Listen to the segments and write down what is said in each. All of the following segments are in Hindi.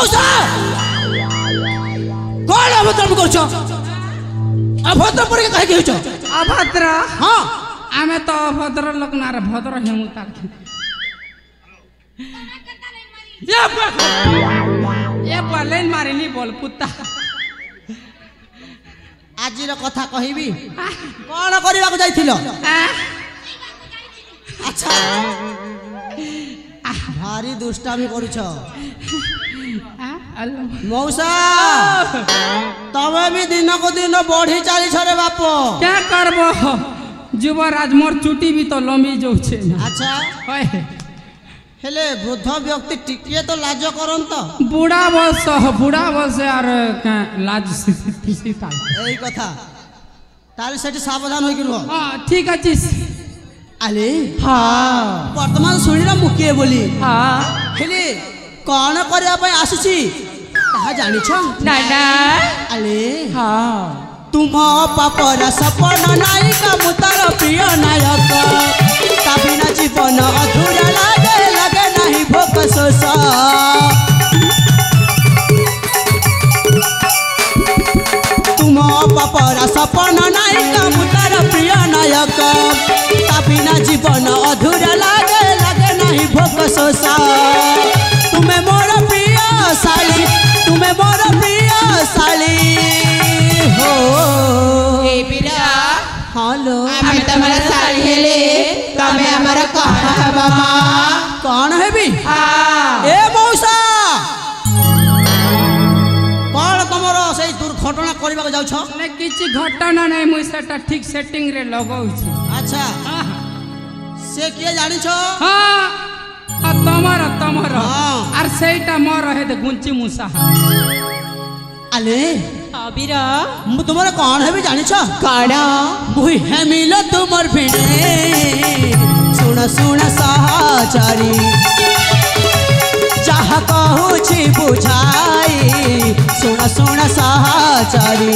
मौसा कौन अभद्र कर अभद्र पड़े कहे कि अभद्र हाँ आमे तो अभद्र लोग ना भद्र हेमु तार ये लाइन मारिली बोल कुत्ता आज कथा कहबी कौन करने को जाइथिलो अच्छा भारी दुष्टामी करुछ मौसा तबे भी दिन को दिन बढ़ी चली रे बाप क्या करबो युवराज मोर चुटी भी तो लंबी जो छे अच्छा हेले वृद्ध व्यक्ति टिकिए तो लाज करन तो बुढ़ा बस यार लाज सीता एई कथा ताले सेठी सावधान होई कि हां ठीक अछि आले हां वर्तमान सुनिला मुकिए बोली हां हेले कौन करया पय आसुची ताहा जानि छ ना ना आले हां तुम पापर सपन नायिका मुतार प्रिय नायक ताबिना जीवन अधूरा लागे लागे नहीं भोक शोष तुम पापर सपन नायिका मुतार प्रिय नायक ताबिना जीवन अधूरा लागे लागे नहीं भोक शोष तुम्हें मोर प्रिय साली तुम्हें मोर प्रिय साली हो ए बिरा हेलो आमे तमरा साली हेले तमे हमरा कहां हबा मां कौन है भी हां ए मौसा कौन तमरो सही दुर्घटना करबा जाउ छ ने किछि घटना नै मुई सेटा ठीक सेटिंग रे लगाउ छी अच्छा से के जानि छ हां तमर हां आर सेटा मोर रहे दे गुंची मुसा आले अबिरा मु तुम्हारा कौन है भी जानि छ काड़ा मुई है मिलो तुमर भिड़े सुन सुन सहचारी जहाँ कहू छी बुझाई सुन सुन सहचारी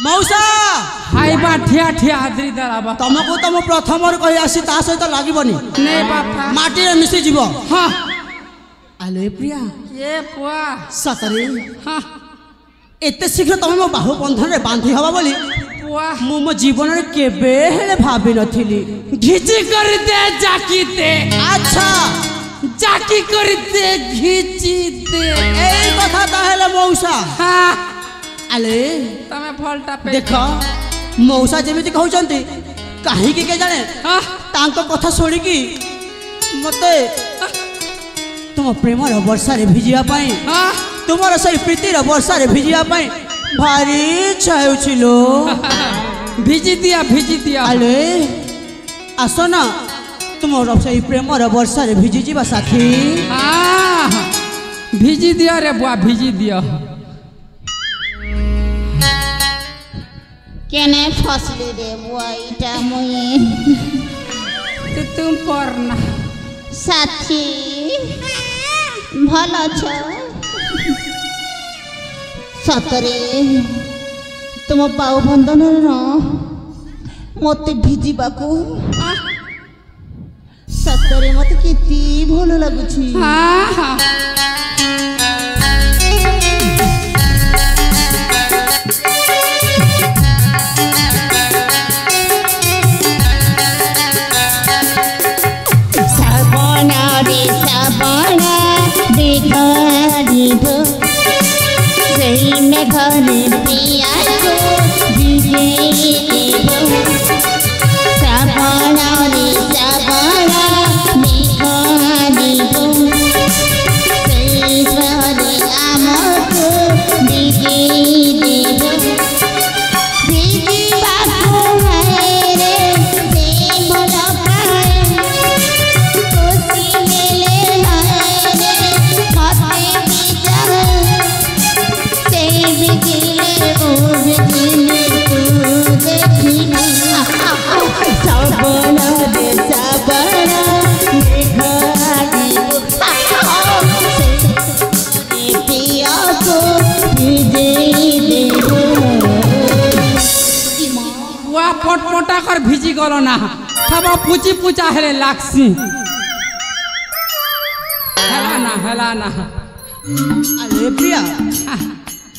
मौसा हाय बा ठिया ठिया आदरी दराबा तुमको तो प्रथम कही आसी ता सहित लागबनी नै बापा माटी रे मिसी जीव हां आले प्रिया ये पुआ सतरे हां एते शीघ्र तुम मो बाहु बंधन रे बांधी हवा बोली पुआ मु मो जीवन रे केबे हेले भाबी नथिली घिची कर दे जाकी दे अच्छा जाकी कर दे घिची दे एई कथा ताहेले मौसा हां आले तमे फलटा पे देख मौसा जेमिति कहउचंती काहे की के जाने हां तांको कथा सुनी की मते तुम प्रेम रो वर्षा रे भिजिया पाई हां तुमर सही प्रीति रो वर्षा रे भिजिया पाई भारी इच्छा हेउछिलो भिजी दिया आले आसो ना तुमर सही प्रेम रो वर्षा रे भिजी जीवा साथी हां भिजी दिया रे बुआ भिजी दिया केने फसले रे बुआईटा मुई तुम परना साथी भल छ सतरे तुम पाउ बंधन मते भिजिबाकू सतरे मते केती भल लागुछि हां हां साबना रे साबना देखा पटपटा कर भिजी गलो ना तब पूची पूचा हेले लागसी हेला ना अरे प्रिया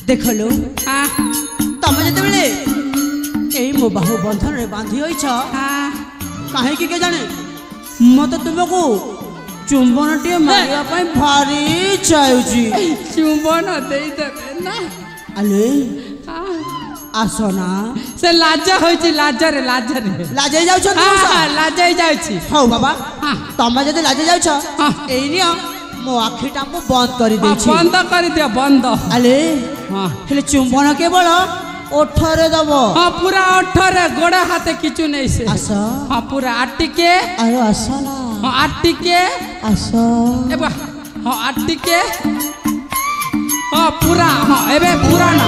देख लो तुम जिते यही मो बाहु बंधन रे बांधी होइछ काहे के जाने मत तुमको चुंबन टे मारिया पई भारी चाहूची चुंबन देई देबे ना अले आसना से लाजा होइची लाजा रे लाजे जाउ छ लाजा जाउची हौ बाबा तुम जदि लाजे जाउ छ एई नियो मो आखिटा को बंद कर दे छी बंद कर दियो बंद अले हेले चुंबन केवल ओठरे दबो पूरा ओठरे गोड़ा हाथे किछु नै से आस पूरा आटिके अरे आसना आटिके आस एबा आटिके पूरा एबे पूरा ना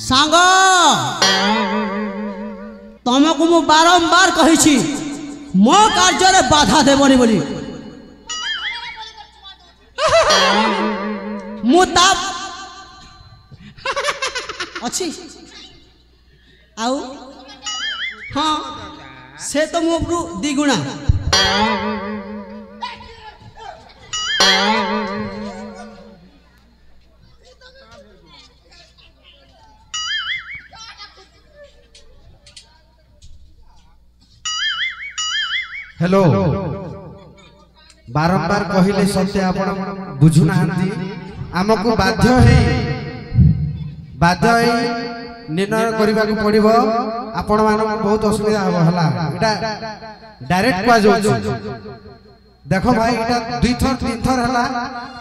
सांग तुमको मु बारंबार कही मो कार्य बाधा देवनी बोली मुताब अच्छी आउ हाँ से तो मो दिगुणा हेलो बारंबार कहले सत्य आपण बुझुना आमको बाध्य निर्णय करने को पड़ो आपण मान बहुत असुविधा हला एटा डायरेक्ट कह जाउ देखो भाई एटा 2 थर 3 थर हला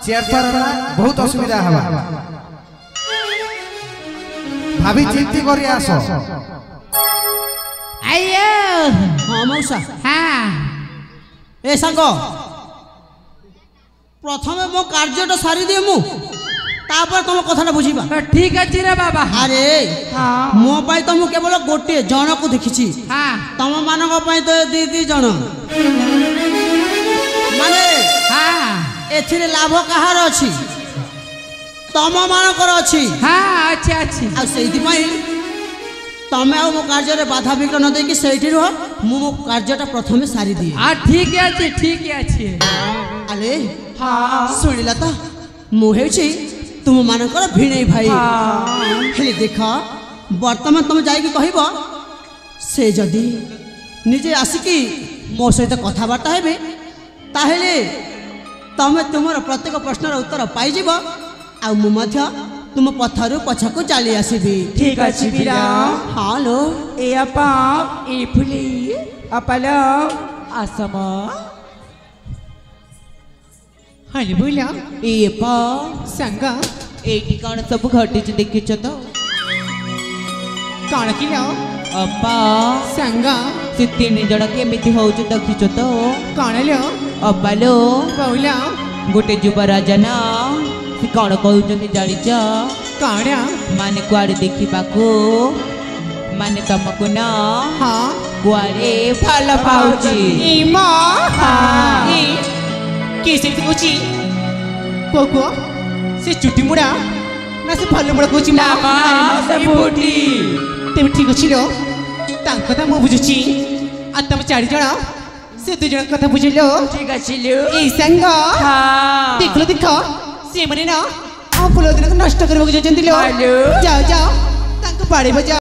4 थर हला बहुत असुविधा हवा भाभी चिंती करी आसो आयो हाँ मौसा हाँ ए सांग प्रथम मो कार्य सारी दिए मु तापर तुम कथा बुझीबा ठीक अच्छी रे बाबा अरे मो पाई तो मु केवल गोटे जन को देखिछि तुम मान तो दी जन माने एथिरे लाभ कहार अछि तुम मानकर अछि अच्छा अच्छी आ सेति पई तमे आ मो कार्य रे बाधा विघ्न न देकी सेठी रह मु मो कार्यटा प्रथमे सारी दिए ठीक अच्छी अरे शुणिला तो मु हेउछि तुम मानकर भिणई भाई हेले देख वर्तमान तुम जाइकी कहब से जदि निजे आसिकी मो सहित कथबार्ता हेबे ताहेले तमे तुमर प्रत्येक प्रश्नर उत्तर पाइजिब आ मु मध्य तुम पथरु पछकु चली आसीबी ठीक अछि बिरा हाँ लो ए अपा ए फुली अपलो आसम हाली बोला ए पा संग एटी कौन सब घटी देखिछ तो कौन किलो अपा संग से 3 जण केमिति होउछ देखिछ तो कौन लो अपा लो बोला गोटे युवराज ना से कौन कहउछनी जानिछ कौन माने कुआड़े देखिबाको माने तुमको ना हाँ कुआड़े भल पाउची ए मां हाँ ए किसे कुची कोको से चुटी मुड़ा ना से भल मुड़ा कुची ना से फुटी तेम ठीक अछि लो तांक कथा मु बुझुची आ तम 4 जण से 2 जण कथा बुझिलो ठीक अछि लो ए संग हाँ देखो से मने ना आ फुलो दिन नष्ट करबो जंती लो जाओ तांक पाड़े बजा